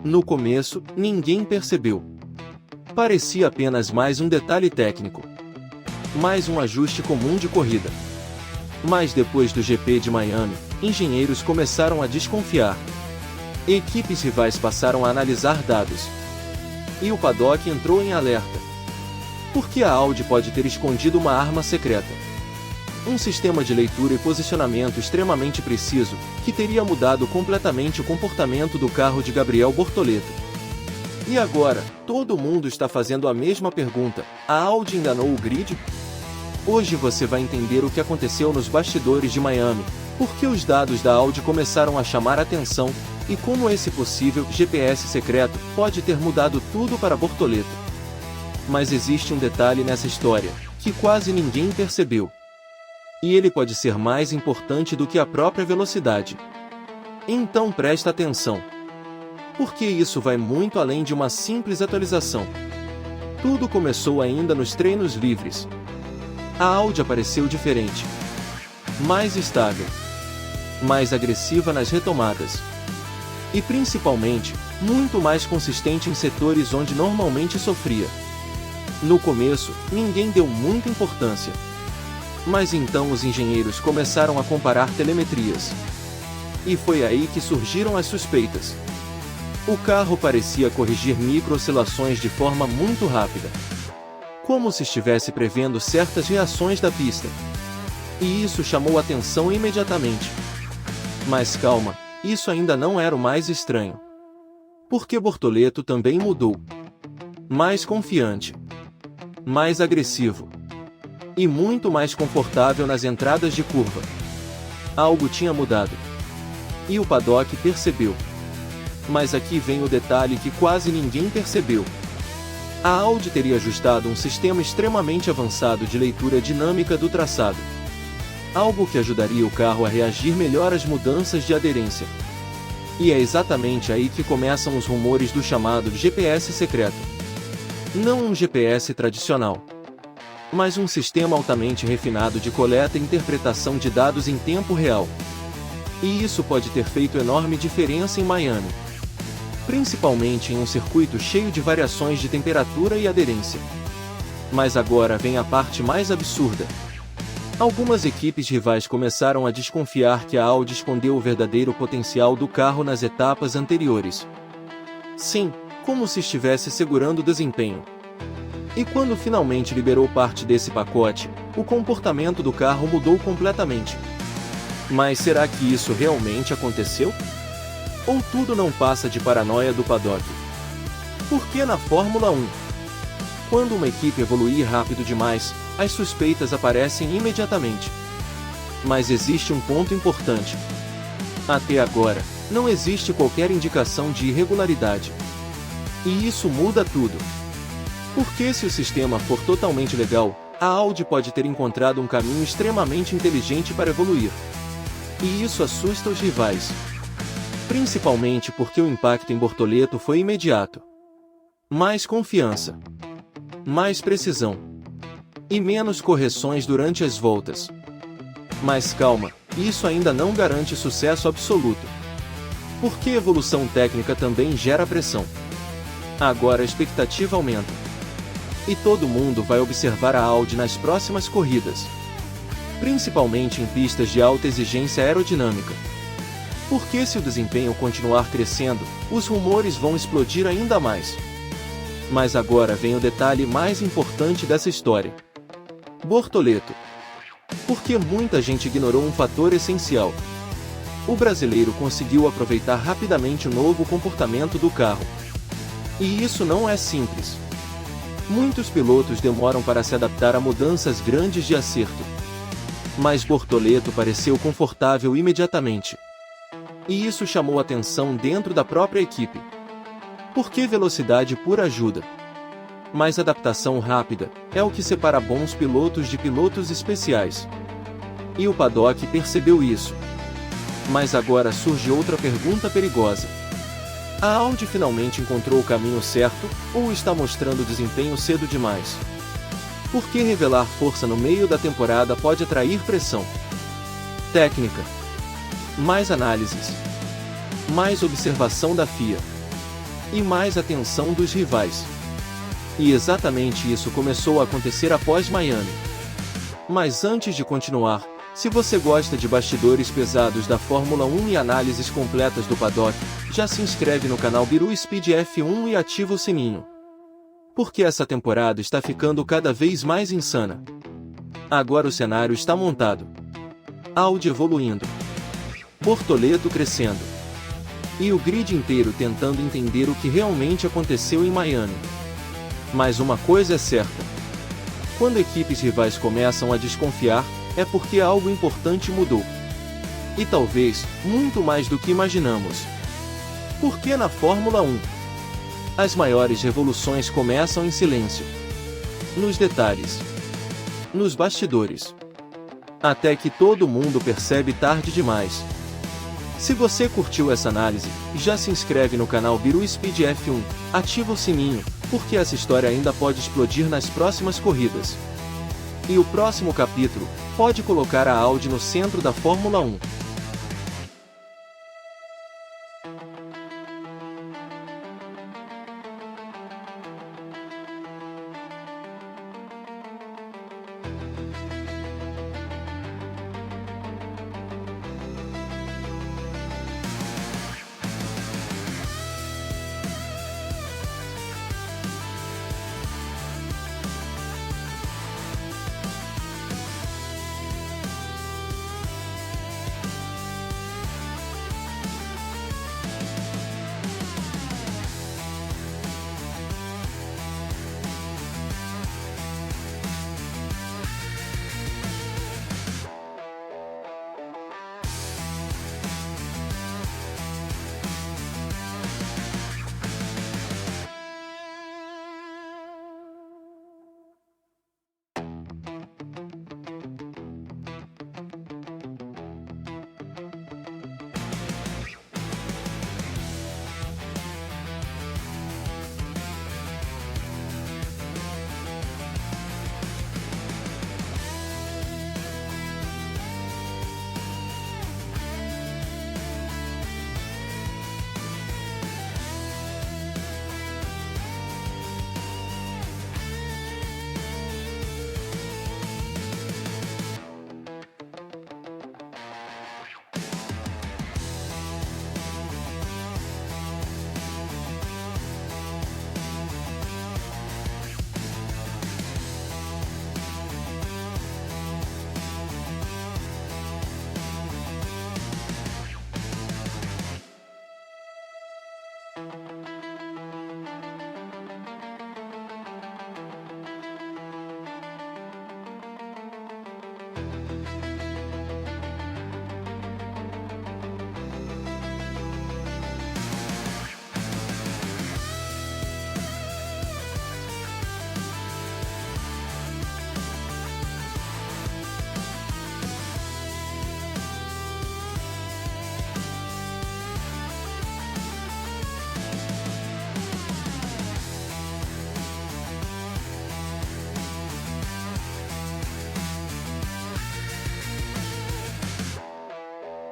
No começo, ninguém percebeu. Parecia apenas mais um detalhe técnico. Mais um ajuste comum de corrida. Mas depois do GP de Miami, engenheiros começaram a desconfiar. Equipes rivais passaram a analisar dados. E o paddock entrou em alerta. Porque a Audi pode ter escondido uma arma secreta. Um sistema de leitura e posicionamento extremamente preciso, que teria mudado completamente o comportamento do carro de Gabriel Bortoleto. E agora, todo mundo está fazendo a mesma pergunta: a Audi enganou o grid? Hoje você vai entender o que aconteceu nos bastidores de Miami, por que os dados da Audi começaram a chamar atenção, e como esse possível GPS secreto pode ter mudado tudo para Bortoleto. Mas existe um detalhe nessa história, que quase ninguém percebeu. E ele pode ser mais importante do que a própria velocidade. Então presta atenção. Porque isso vai muito além de uma simples atualização. Tudo começou ainda nos treinos livres. A Audi apareceu diferente. Mais estável. Mais agressiva nas retomadas. E principalmente, muito mais consistente em setores onde normalmente sofria. No começo, ninguém deu muita importância. Mas então os engenheiros começaram a comparar telemetrias. E foi aí que surgiram as suspeitas. O carro parecia corrigir micro-oscilações de forma muito rápida. Como se estivesse prevendo certas reações da pista. E isso chamou atenção imediatamente. Mas calma, isso ainda não era o mais estranho. Porque Bortoleto também mudou. Mais confiante. Mais agressivo. E muito mais confortável nas entradas de curva. Algo tinha mudado. E o paddock percebeu. Mas aqui vem o detalhe que quase ninguém percebeu. A Audi teria ajustado um sistema extremamente avançado de leitura dinâmica do traçado. Algo que ajudaria o carro a reagir melhor às mudanças de aderência. E é exatamente aí que começam os rumores do chamado GPS secreto. Não um GPS tradicional, mas um sistema altamente refinado de coleta e interpretação de dados em tempo real. E isso pode ter feito enorme diferença em Miami. Principalmente em um circuito cheio de variações de temperatura e aderência. Mas agora vem a parte mais absurda. Algumas equipes rivais começaram a desconfiar que a Audi escondeu o verdadeiro potencial do carro nas etapas anteriores. Sim, como se estivesse segurando o desempenho. E quando finalmente liberou parte desse pacote, o comportamento do carro mudou completamente. Mas será que isso realmente aconteceu? Ou tudo não passa de paranoia do paddock? Porque na Fórmula 1, quando uma equipe evoluir rápido demais, as suspeitas aparecem imediatamente. Mas existe um ponto importante. Até agora, não existe qualquer indicação de irregularidade. E isso muda tudo. Porque se o sistema for totalmente legal, a Audi pode ter encontrado um caminho extremamente inteligente para evoluir. E isso assusta os rivais. Principalmente porque o impacto em Bortoleto foi imediato. Mais confiança. Mais precisão. E menos correções durante as voltas. Mas calma, isso ainda não garante sucesso absoluto. Porque evolução técnica também gera pressão. Agora a expectativa aumenta. E todo mundo vai observar a Audi nas próximas corridas. Principalmente em pistas de alta exigência aerodinâmica. Porque se o desempenho continuar crescendo, os rumores vão explodir ainda mais. Mas agora vem o detalhe mais importante dessa história. Bortoleto. Porque muita gente ignorou um fator essencial. O brasileiro conseguiu aproveitar rapidamente o novo comportamento do carro. E isso não é simples. Muitos pilotos demoram para se adaptar a mudanças grandes de acerto. Mas Bortoleto pareceu confortável imediatamente. E isso chamou atenção dentro da própria equipe. Porque velocidade pura ajuda. Mas adaptação rápida é o que separa bons pilotos de pilotos especiais. E o paddock percebeu isso. Mas agora surge outra pergunta perigosa. A Audi finalmente encontrou o caminho certo, ou está mostrando desempenho cedo demais? Porque revelar força no meio da temporada pode atrair pressão. Técnica. Mais análises. Mais observação da FIA. e mais atenção dos rivais. E exatamente isso começou a acontecer após Miami. Mas antes de continuar, se você gosta de bastidores pesados da Fórmula 1 e análises completas do paddock, já se inscreve no canal Biru Speed F1 e ativa o sininho. Porque essa temporada está ficando cada vez mais insana. Agora o cenário está montado. Audi evoluindo. Bortoleto crescendo. E o grid inteiro tentando entender o que realmente aconteceu em Miami. Mas uma coisa é certa. Quando equipes rivais começam a desconfiar, é porque algo importante mudou. E talvez, muito mais do que imaginamos. Porque na Fórmula 1, as maiores revoluções começam em silêncio. Nos detalhes. Nos bastidores. Até que todo mundo percebe tarde demais. Se você curtiu essa análise, já se inscreve no canal Biru Speed F1, ativa o sininho, porque essa história ainda pode explodir nas próximas corridas. E o próximo capítulo pode colocar a Audi no centro da Fórmula 1.